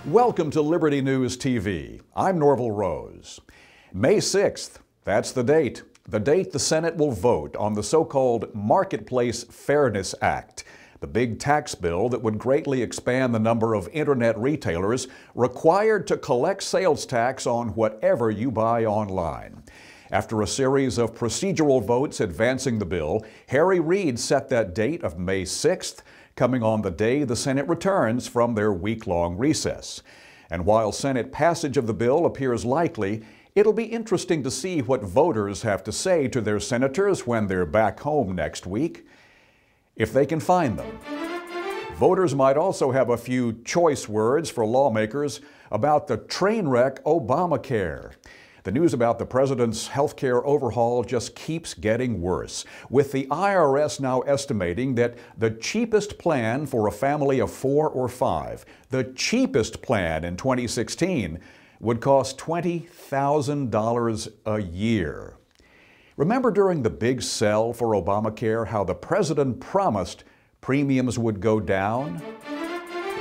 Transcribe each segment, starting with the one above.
Welcome to Liberty News TV. I'm Norvell Rose. May 6th, that's the date the Senate will vote on the so-called Marketplace Fairness Act, the big tax bill that would greatly expand the number of internet retailers required to collect sales tax on whatever you buy online. After a series of procedural votes advancing the bill, Harry Reid set that date of May 6th, coming on the day the Senate returns from their week-long recess. And while Senate passage of the bill appears likely, it'll be interesting to see what voters have to say to their senators when they're back home next week, if they can find them. Voters might also have a few choice words for lawmakers about the train wreck Obamacare. The news about the president's health care overhaul just keeps getting worse, with the IRS now estimating that the cheapest plan for a family of 4 or 5, the cheapest plan in 2016, would cost $20,000 a year. Remember during the big sell for Obamacare how the president promised premiums would go down?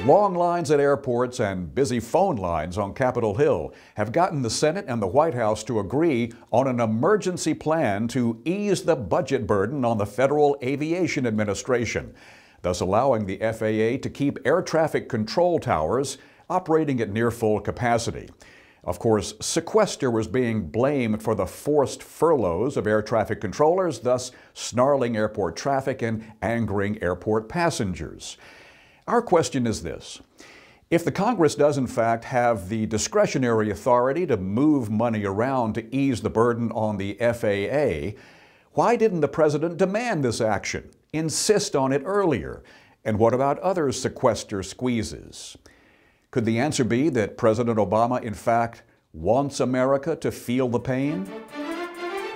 Long lines at airports and busy phone lines on Capitol Hill have gotten the Senate and the White House to agree on an emergency plan to ease the budget burden on the Federal Aviation Administration, thus allowing the FAA to keep air traffic control towers operating at near full capacity. Of course, sequester was being blamed for the forced furloughs of air traffic controllers, thus snarling airport traffic and angering airport passengers. Our question is this: if the Congress does in fact have the discretionary authority to move money around to ease the burden on the FAA, why didn't the president demand this action, insist on it earlier? And what about other sequester squeezes? Could the answer be that President Obama in fact wants America to feel the pain?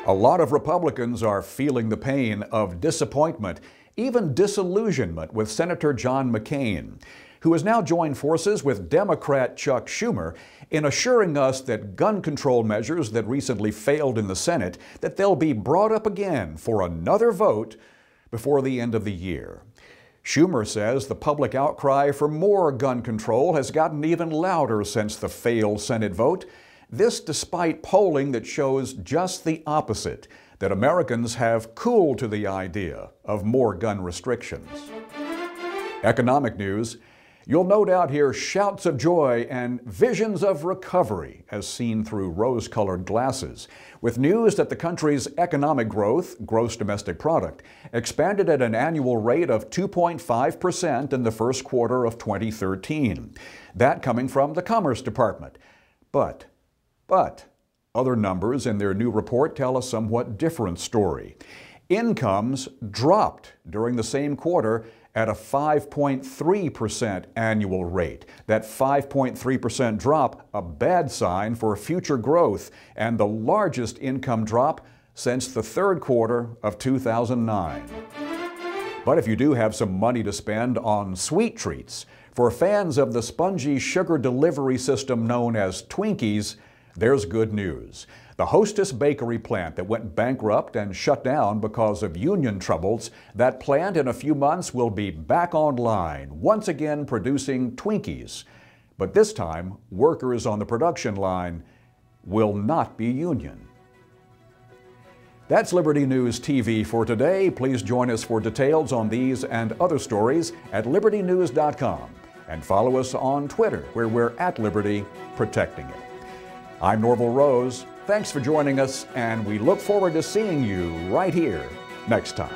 A lot of Republicans are feeling the pain of disappointment, even disillusionment with Senator John McCain, who has now joined forces with Democrat Chuck Schumer in assuring us that gun control measures that recently failed in the Senate, that they'll be brought up again for another vote before the end of the year. Schumer says the public outcry for more gun control has gotten even louder since the failed Senate vote, this despite polling that shows just the opposite, that Americans have cooled to the idea of more gun restrictions. Economic news. You'll no doubt hear shouts of joy and visions of recovery as seen through rose-colored glasses, with news that the country's economic growth, gross domestic product, expanded at an annual rate of 2.5% in the first quarter of 2013. That coming from the Commerce Department. But other numbers in their new report tell a somewhat different story. Incomes dropped during the same quarter at a 5.3% annual rate. That 5.3% drop, a bad sign for future growth, and the largest income drop since the third quarter of 2009. But if you do have some money to spend on sweet treats, for fans of the spongy sugar delivery system known as Twinkies, there's good news. The Hostess bakery plant that went bankrupt and shut down because of union troubles, that plant in a few months will be back online, once again producing Twinkies. But this time, workers on the production line will not be union. That's Liberty News TV for today. Please join us for details on these and other stories at LibertyNEWS.com and follow us on Twitter, where we're at Liberty Protecting It. I'm Norvell Rose. Thanks for joining us, and we look forward to seeing you right here next time.